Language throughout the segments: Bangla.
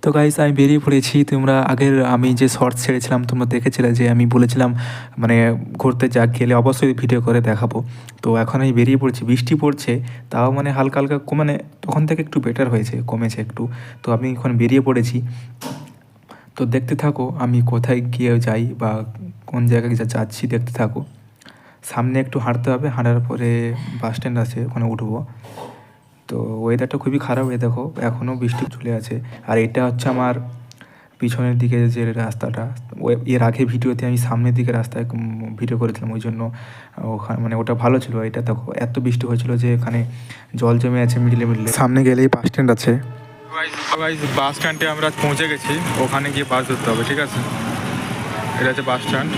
তো গাইস আমি বেরিয়ে পড়েছি। তোমরা আগের আমি যে শর্টস ছেড়েছিলাম তোমরা দেখেছিলে যে আমি বলেছিলাম মানে ঘুরতে গেলে অবশ্যই ভিডিও করে দেখাবো। তো এখন আমি বেরিয়ে পড়েছি, বৃষ্টি পড়ছে, তাও মানে হালকা হালকা মানে তখন থেকে একটু বেটার হয়েছে, কমেছে একটু। তো আমি এখন বেরিয়ে পড়েছি, তো দেখতে থাকো আমি কোথায় গিয়ে যাই বা কোন জায়গায় যাচ্ছি, দেখতে থাকো। সামনে একটু হাঁটতে হবে, হাঁটার পরে বাস স্ট্যান্ড আছে, ওখানে উঠবো। তো ওয়েদারটা খুবই খারাপ, দেখো এখনও বৃষ্টি চলে আছে। আর এটা হচ্ছে আমার পিছনের দিকে যে রাস্তাটা, এর আগে ভিডিওতে আমি সামনের দিকে রাস্তায় ভিডিও করেছিলাম, ওই জন্য ওখানে মানে ওটা ভালো ছিল। এটা দেখো এত বৃষ্টি হয়েছিল যে এখানে জল জমে আছে মিডলে মিডলে। সামনে গেলেই বাস স্ট্যান্ড আছে। বাস স্ট্যান্ডে আমরা পৌঁছে গেছি, ওখানে গিয়ে বাস ধরতে হবে, ঠিক আছে? এটা হচ্ছে বাস স্ট্যান্ড,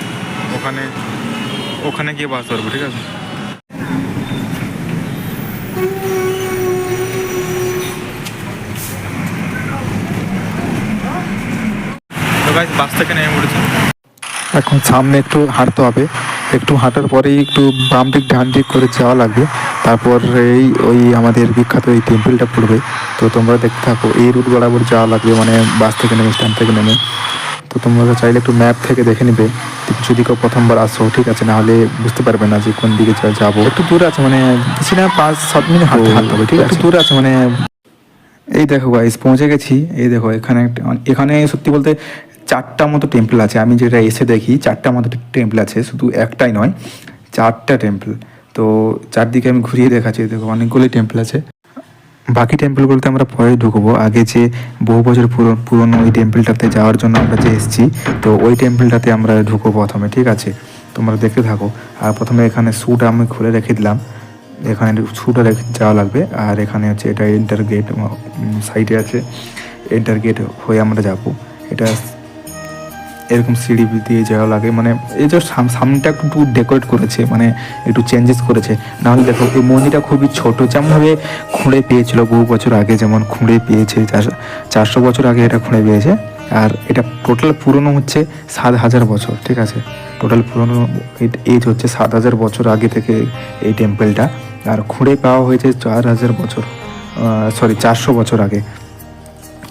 ওখানে ওখানে গিয়ে বাস ধরবো, ঠিক আছে? তো গাইস বাস থেকে নেমে পড়েছি, এখন সামনে একটু হাঁটতে হবে। একটু হাঁটার পরেই একটু বাম দিক ডান দিক করে যাওয়া লাগবে, তারপর ওই আমাদের বিখ্যাত এই টেম্পলটা পড়বে। তো তোমরা দেখতে থাকো, এই রুট বরাবর যাওয়া লাগবে, মানে বাস থেকে নেমে, স্ট্যান্ড থেকে নেমে। তো তোমরা চাইলে একটু ম্যাপ থেকে দেখে নেবে যদি কেউ প্রথমবার আসো, ঠিক আছে? নাহলে বুঝতে পারবে না যে কোন দিকে যাবো। একটু দূরে আছে, মানে বেশি না, 5-7 মিনিট হাঁটতে হবে, ঠিক আছে? একটু দূরে আছে মানে। এই দেখো গাইস পৌঁছে গেছি। এই দেখো এখানে সত্যি বলতে 4টা মতো টেম্পল আছে। আমি যেটা এসে দেখি 4টা মতো টেম্পল আছে, শুধু একটাই নয়, 4টা টেম্পল। তো চারদিকে আমি ঘুরিয়ে দেখাচ্ছি, দেখো অনেকগুলি টেম্পল আছে। বাকি টেম্পলগুলোতে আমরা পরে ঢুকবো, আগে যে বহু বছর পুরনো ওই টেম্পলটাতে যাওয়ার জন্য আমরা যে এসেছি, তো ওই টেম্পলটাতে আমরা ঢুকবো প্রথমে, ঠিক আছে? তোমরা দেখতে থাকো। আর প্রথমে এখানে শ্যুটা আমি খুলে রেখে দিলাম, এখানে শ্যুটা রেখে যাওয়া লাগবে। আর এখানে হচ্ছে এটা এন্টার গেট, সাইডে আছে এন্টার গেট হয়ে আমরা যাব। এটা এরকম সিঁড়ি দিয়ে যাওয়া লাগে, মানে এই যে সামনেটা একটু ডেকোরেট করেছে, মানে একটু চেঞ্জেস করেছে। নাহলে দেখো এই মন্দিরটা খুবই ছোট, যেমনভাবে খুঁড়ে পেয়েছিল বহু বছর আগে, যেমন খুঁড়ে পেয়েছে 400 বছর আগে এটা খুঁড়ে পেয়েছে। আর এটা টোটাল পুরনো হচ্ছে 7,000 বছর, ঠিক আছে? টোটাল পুরনো এজ হচ্ছে 7,000 বছর আগে থেকে এই টেম্পলটা। আর খুঁড়ে পাওয়া হয়েছে 4,000 বছর, 400 বছর আগে।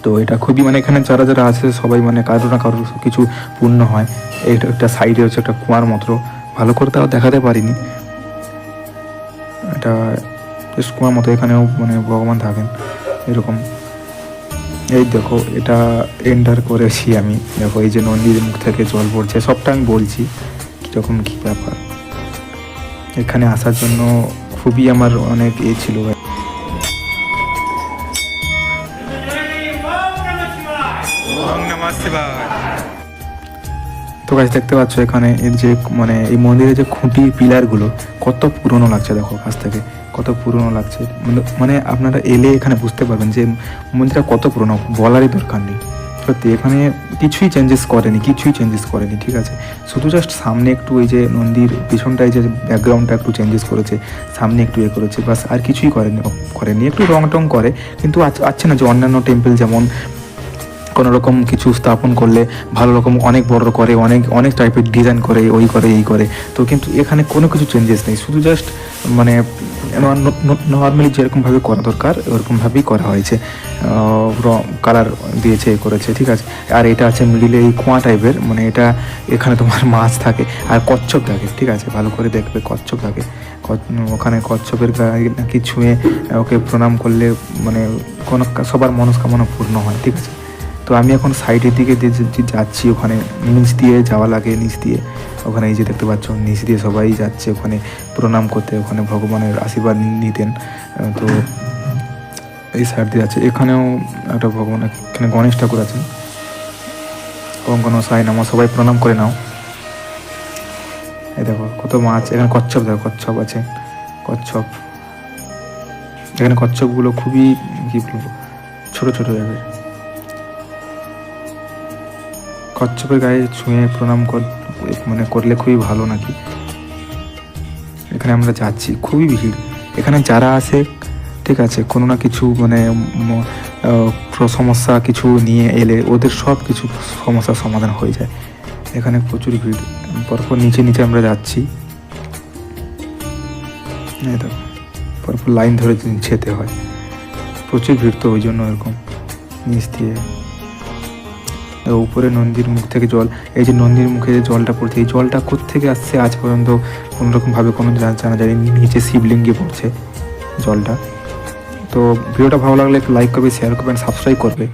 তো এটা খুবই মানে এখানে যারা যারা আছে সবাই মানে কারো না কারো কিছু পূর্ণ হয়। এটা একটা সাইডে হচ্ছে একটা কুয়ার মতো, ভালো করে তাও দেখাতে পারিনি, এটা বেশ কুয়ার মতো, এখানেও মানে ভগবান থাকেন এরকম। এই দেখো এটা এন্টার করেছি আমি, দেখো এই যে নন্দীর মুখ থেকে জল পড়ছে, সবটা আমি বলছি কীরকম কী ব্যাপার। এখানে আসার জন্য খুবই আমার অনেক ছিল। তো গাছ দেখতে পাচ্ছ এখানে এর যে মানে এই মন্দিরের যে খুঁটি পিলারগুলো কত পুরনো লাগছে, দেখো কাছ থেকে কত পুরনো লাগছে। মানে আপনারা এলে এখানে বুঝতে পারবেন যে মন্দিরটা কত পুরনো, বলারই দরকার নেই। সত্যি এখানে কিছুই চেঞ্জেস করেনি, ঠিক আছে? শুধু জাস্ট সামনে একটু ওই যে নন্দীর পিছনটায় যে ব্যাকগ্রাউন্ডটা একটু চেঞ্জেস করেছে, সামনে একটু করেছে, বাস। আর কিছুই করেনি একটু রং টং করে। কিন্তু আছে না যে অন্যান্য টেম্পল যেমন কোনো রকম কিছু স্থাপন করলে ভালো রকম অনেক বড় করে, অনেক অনেক টাইপের ডিজাইন করে, ওই করে এই করে। তো কিন্তু এখানে কোনো কিছু চেঞ্জেস নেই, শুধু জাস্ট মানে নর্মালি যেরকমভাবে করা দরকার ওরকমভাবেই করা হয়েছে, কালার দিয়েছে করেছে, ঠিক আছে? আর এটা আছে মিডিলে এই কুয়া টাইপের, মানে এটা এখানে তোমার মাছ থাকে আর কচ্ছপ থাকে, ঠিক আছে? ভালো করে দেখবে, কচ্ছপ থাকে ওখানে। কচ্ছপের গায়ে নাকি ছুঁয়ে ওকে প্রণাম করলে মানে কোনো সবার মনস্কামনা পূর্ণ হয়, ঠিক আছে? তো আমি এখন সাইডের দিকে যাচ্ছি, ওখানে নিচ দিয়ে যাওয়া লাগে, নিচ দিয়ে ওখানে এই যে দেখতে পাচ্ছ নিচ দিয়ে সবাই যাচ্ছে ওখানে প্রণাম করতে, ওখানে ভগবানের আশীর্বাদ নিতেন। তো এই সাইড দিয়ে আছে, এখানেও একটা ভগবান, এখানে গণেশ ঠাকুর আছেন, কোনো সাই নামা, সবাই প্রণাম করে নাও। এই দেখো কত মাছ, এখানে কচ্ছপ, দেখো কচ্ছপ আছে, কচ্ছপ। এখানে কচ্ছপগুলো খুবই কী বলবো, ছোটো ছোটো জায়গায়। কচ্ছপের গায়ে ছুঁয়ে প্রণাম মানে করলে খুবই ভালো নাকি। এখানে আমরা যাচ্ছি, খুবই ভিড় এখানে যারা আসে, ঠিক আছে? কোনো না কিছু মানে সমস্যা কিছু নিয়ে এলে ওদের সব কিছু সমস্যার সমাধান হয়ে যায়। এখানে প্রচুর ভিড়, পরপর নিচে নিচে আমরা যাচ্ছি, দেখো পরপর লাইন ধরে যেতে হয়, প্রচুর ভিড়, তো ওই জন্য এরকম নিচ দিয়ে উপরে নন্দীর মুখ থেকে জল, এই যে নন্দীর মুখে যে জলটা পড়ছে, এই জলটা কোত্থেকে আসছে আজ পর্যন্ত কোনোরকমভাবে কোনো জানা যায়নি। নিচে শিবলিঙ্গে পড়ছে জলটা। তো ভিডিওটা ভালো লাগলে একটু লাইক করবে, শেয়ার করবেন, সাবস্ক্রাইব করবে।